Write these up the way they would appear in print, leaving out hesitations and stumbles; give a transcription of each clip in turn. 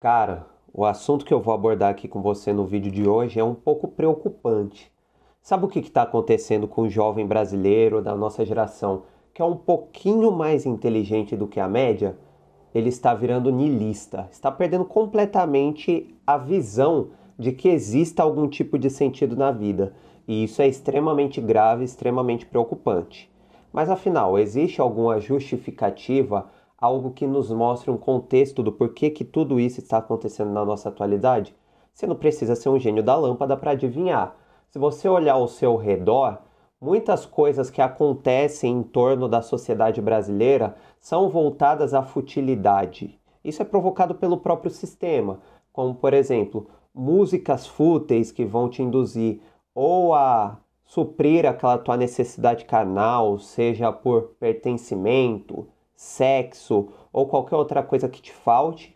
Cara, o assunto que eu vou abordar aqui com você no vídeo de hoje é um pouco preocupante. Sabe o que está acontecendo com o jovem brasileiro da nossa geração, que é um pouquinho mais inteligente do que a média? Ele está virando niilista, está perdendo completamente a visão de que exista algum tipo de sentido na vida. E isso é extremamente grave, extremamente preocupante. Mas afinal, existe alguma justificativa, algo que nos mostre um contexto do porquê que tudo isso está acontecendo na nossa atualidade? Você não precisa ser um gênio da lâmpada para adivinhar. Se você olhar ao seu redor, muitas coisas que acontecem em torno da sociedade brasileira são voltadas à futilidade. Isso é provocado pelo próprio sistema, como por exemplo, músicas fúteis que vão te induzir ou a suprir aquela tua necessidade carnal, seja por pertencimento, sexo ou qualquer outra coisa que te falte,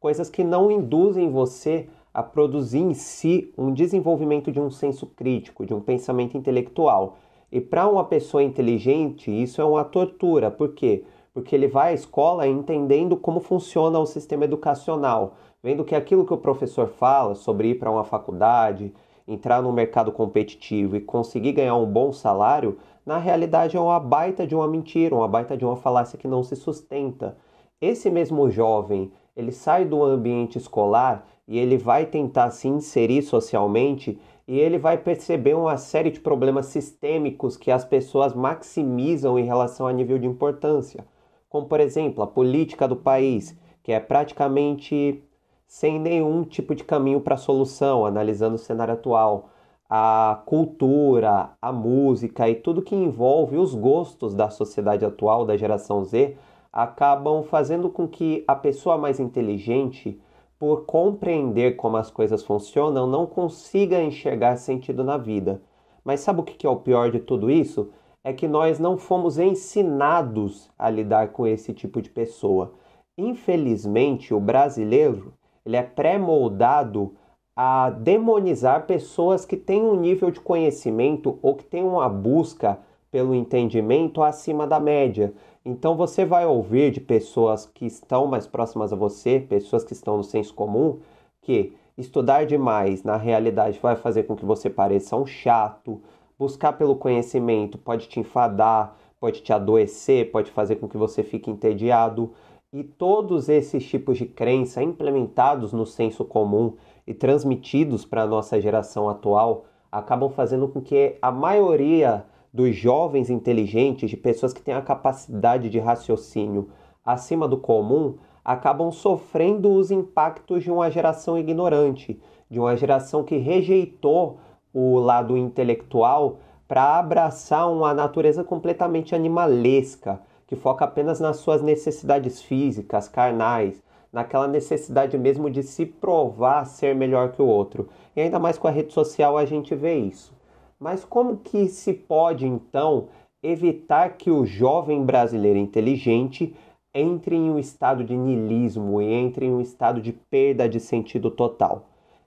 coisas que não induzem você a produzir em si um desenvolvimento de um senso crítico, de um pensamento intelectual. E para uma pessoa inteligente, isso é uma tortura. Por quê? Porque ele vai à escola entendendo como funciona o sistema educacional, vendo que aquilo que o professor fala sobre ir para uma faculdade, entrar no mercado competitivo e conseguir ganhar um bom salário, na realidade é uma baita de uma mentira, uma baita de uma falácia que não se sustenta. Esse mesmo jovem, ele sai do ambiente escolar e ele vai tentar se inserir socialmente e ele vai perceber uma série de problemas sistêmicos que as pessoas maximizam em relação a nível de importância, como por exemplo a política do país, que é praticamente sem nenhum tipo de caminho para solução, analisando o cenário atual, a cultura, a música e tudo que envolve os gostos da sociedade atual, da geração Z, acabam fazendo com que a pessoa mais inteligente, por compreender como as coisas funcionam, não consiga enxergar sentido na vida. Mas sabe o que é o pior de tudo isso? É que nós não fomos ensinados a lidar com esse tipo de pessoa. Infelizmente, o brasileiro, ele é pré-moldado a demonizar pessoas que têm um nível de conhecimento ou que têm uma busca pelo entendimento acima da média. Então você vai ouvir de pessoas que estão mais próximas a você, pessoas que estão no senso comum, que estudar demais na realidade vai fazer com que você pareça um chato, buscar pelo conhecimento pode te enfadar, pode te adoecer, pode fazer com que você fique entediado. E todos esses tipos de crença implementados no senso comum e transmitidos para a nossa geração atual acabam fazendo com que a maioria dos jovens inteligentes, de pessoas que têm a capacidade de raciocínio acima do comum, acabam sofrendo os impactos de uma geração ignorante, de uma geração que rejeitou o lado intelectual para abraçar uma natureza completamente animalesca, que foca apenas nas suas necessidades físicas, carnais, naquela necessidade mesmo de se provar ser melhor que o outro. E ainda mais com a rede social a gente vê isso. Mas como que se pode então evitar que o jovem brasileiro inteligente entre em um estado de niilismo e entre em um estado de perda de sentido total?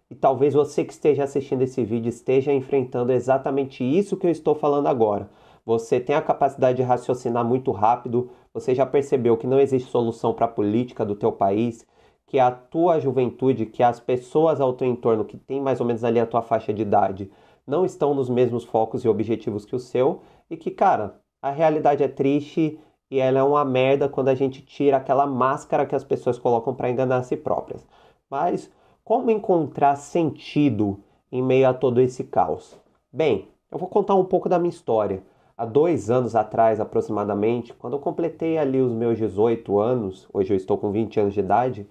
E talvez você que esteja assistindo esse vídeo esteja enfrentando exatamente isso que eu estou falando agora. Você tem a capacidade de raciocinar muito rápido, você já percebeu que não existe solução para a política do teu país, que a tua juventude, que as pessoas ao teu entorno que tem mais ou menos ali a tua faixa de idade, não estão nos mesmos focos e objetivos que o seu, e que, cara, a realidade é triste e ela é uma merda quando a gente tira aquela máscara que as pessoas colocam para enganar a si próprias. Mas como encontrar sentido em meio a todo esse caos? Bem, eu vou contar um pouco da minha história. Há 2 anos atrás, aproximadamente, quando eu completei ali os meus 18 anos, hoje eu estou com 20 anos de idade,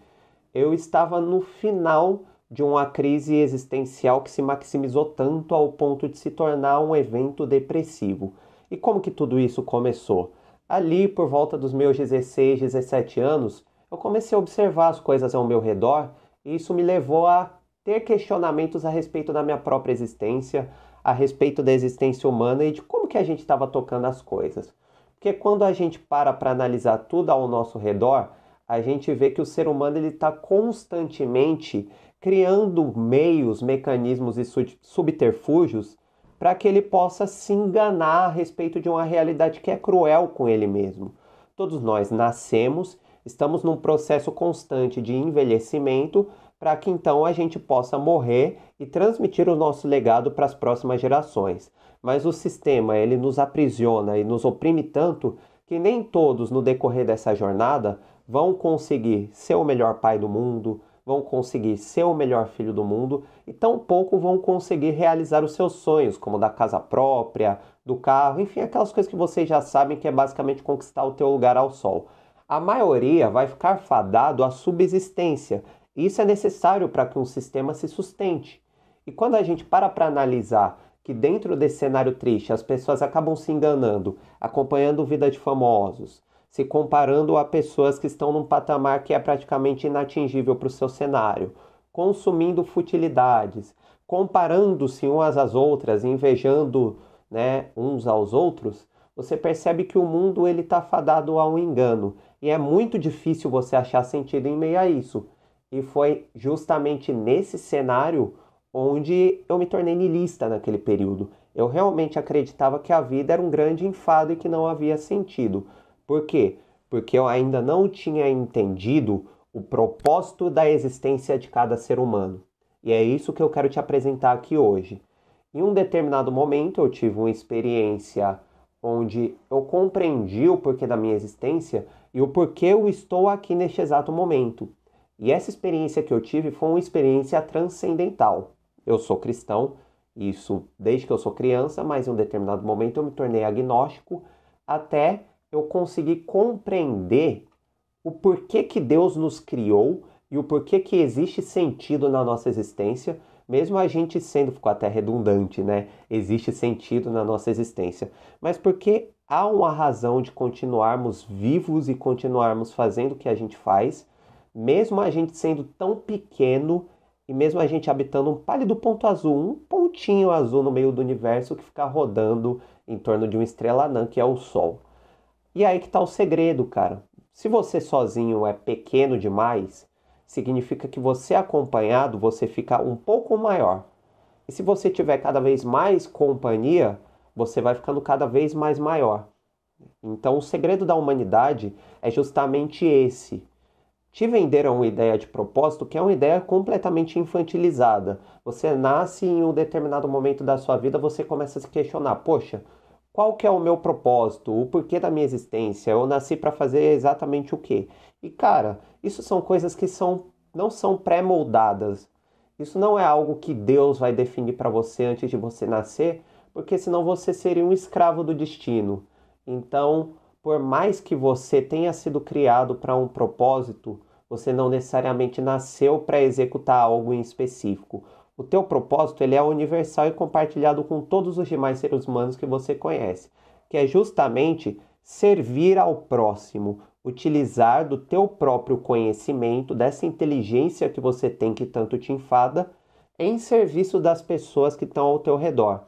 eu estava no final de uma crise existencial que se maximizou tanto ao ponto de se tornar um evento depressivo. E como que tudo isso começou? Ali, por volta dos meus 16, 17 anos, eu comecei a observar as coisas ao meu redor e isso me levou a ter questionamentos a respeito da minha própria existência, a respeito da existência humana e de como que a gente estava tocando as coisas. Porque quando a gente para analisar tudo ao nosso redor, a gente vê que o ser humano ele está constantemente criando meios, mecanismos e subterfúgios para que ele possa se enganar a respeito de uma realidade que é cruel com ele mesmo. Todos nós nascemos Estamos num processo constante de envelhecimento para que então a gente possa morrer e transmitir o nosso legado para as próximas gerações. Mas o sistema, ele nos aprisiona e nos oprime tanto que nem todos no decorrer dessa jornada vão conseguir ser o melhor pai do mundo, vão conseguir ser o melhor filho do mundo e tampouco vão conseguir realizar os seus sonhos, como da casa própria, do carro, enfim, aquelas coisas que vocês já sabem que é basicamente conquistar o teu lugar ao sol. A maioria vai ficar fadado à subsistência. E isso é necessário para que um sistema se sustente. E quando a gente para analisar que dentro desse cenário triste as pessoas acabam se enganando, acompanhando vida de famosos, se comparando a pessoas que estão num patamar que é praticamente inatingível para o seu cenário, consumindo futilidades, comparando-se umas às outras, invejando, né, uns aos outros, você percebe que o mundo ele está fadado ao engano e é muito difícil você achar sentido em meio a isso. E foi justamente nesse cenário onde eu me tornei niilista naquele período. Eu realmente acreditava que a vida era um grande enfado e que não havia sentido. Por quê? Porque eu ainda não tinha entendido o propósito da existência de cada ser humano. E é isso que eu quero te apresentar aqui hoje. Em um determinado momento eu tive uma experiência onde eu compreendi o porquê da minha existência e o porquê eu estou aqui neste exato momento. E essa experiência que eu tive foi uma experiência transcendental. Eu sou cristão, isso desde que eu sou criança, mas em um determinado momento eu me tornei agnóstico até eu conseguir compreender o porquê que Deus nos criou e o porquê que existe sentido na nossa existência, mesmo a gente sendo, ficou até redundante, né? Existe sentido na nossa existência. Mas porque há uma razão de continuarmos vivos e continuarmos fazendo o que a gente faz, mesmo a gente sendo tão pequeno e mesmo a gente habitando um pálido ponto azul, um pontinho azul no meio do universo que fica rodando em torno de uma estrela anã, que é o Sol. E aí que tá o segredo, cara. Se você sozinho é pequeno demais, significa que você acompanhado, você fica um pouco maior. E se você tiver cada vez mais companhia, você vai ficando cada vez mais maior. Então, o segredo da humanidade é justamente esse. Te venderam uma ideia de propósito que é uma ideia completamente infantilizada. Você nasce em um determinado momento da sua vida, você começa a se questionar, poxa, qual que é o meu propósito? O porquê da minha existência? Eu nasci para fazer exatamente o quê? E cara, isso são coisas que não são pré-moldadas. Isso não é algo que Deus vai definir para você antes de você nascer, porque senão você seria um escravo do destino. Então, por mais que você tenha sido criado para um propósito, você não necessariamente nasceu para executar algo em específico. O teu propósito ele é universal e compartilhado com todos os demais seres humanos que você conhece, que é justamente servir ao próximo, utilizar do teu próprio conhecimento, dessa inteligência que você tem que tanto te enfada, em serviço das pessoas que estão ao teu redor.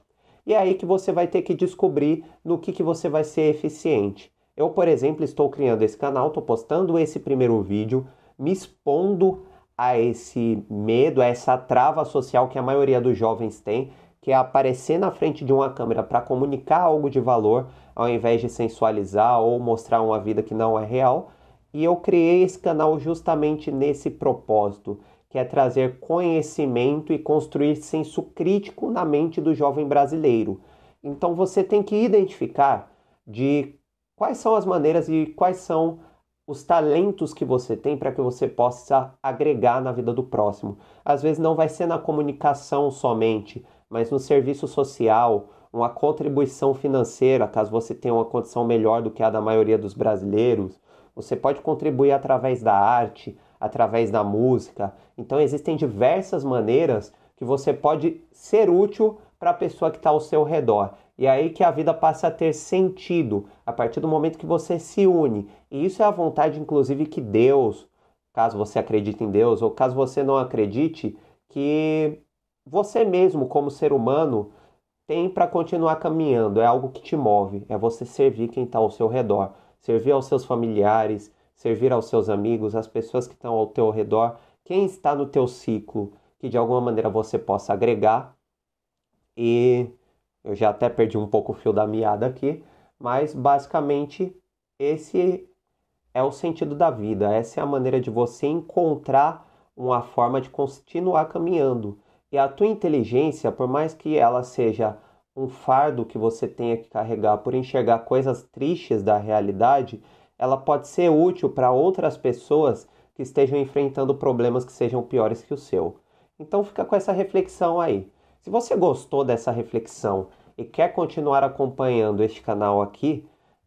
E é aí que você vai ter que descobrir no que você vai ser eficiente. Eu, por exemplo, estou criando esse canal, estou postando esse primeiro vídeo, me expondo a esse medo, a essa trava social que a maioria dos jovens tem, que é aparecer na frente de uma câmera para comunicar algo de valor, ao invés de sensualizar ou mostrar uma vida que não é real. E eu criei esse canal justamente nesse propósito, que é trazer conhecimento e construir senso crítico na mente do jovem brasileiro. Então você tem que identificar de quais são as maneiras e quais são os talentos que você tem para que você possa agregar na vida do próximo. Às vezes não vai ser na comunicação somente, mas no serviço social, uma contribuição financeira, caso você tenha uma condição melhor do que a da maioria dos brasileiros. Você pode contribuir através da arte, através da música. Então existem diversas maneiras que você pode ser útil para a pessoa que está ao seu redor. E é aí que a vida passa a ter sentido, a partir do momento que você se une. E isso é a vontade, inclusive, que Deus, caso você acredite em Deus, ou caso você não acredite, que você mesmo, como ser humano, tem para continuar caminhando. É algo que te move, é você servir quem está ao seu redor, servir aos seus familiares, servir aos seus amigos, às pessoas que estão ao teu redor, quem está no teu ciclo, que de alguma maneira você possa agregar. E eu já até perdi um pouco o fio da meada aqui, mas basicamente esse é o sentido da vida. Essa é a maneira de você encontrar uma forma de continuar caminhando. E a tua inteligência, por mais que ela seja um fardo que você tenha que carregar por enxergar coisas tristes da realidade, ela pode ser útil para outras pessoas que estejam enfrentando problemas que sejam piores que o seu. Então fica com essa reflexão aí. Se você gostou dessa reflexão e quer continuar acompanhando este canal aqui,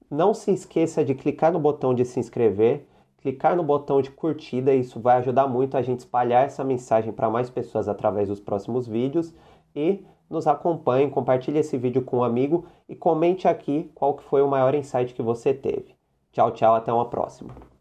não se esqueça de clicar no botão de se inscrever, clicar no botão de curtida, isso vai ajudar muito a gente espalhar essa mensagem para mais pessoas através dos próximos vídeos, e nos acompanhe, compartilhe esse vídeo com um amigo e comente aqui qual que foi o maior insight que você teve. Tchau, tchau, até uma próxima.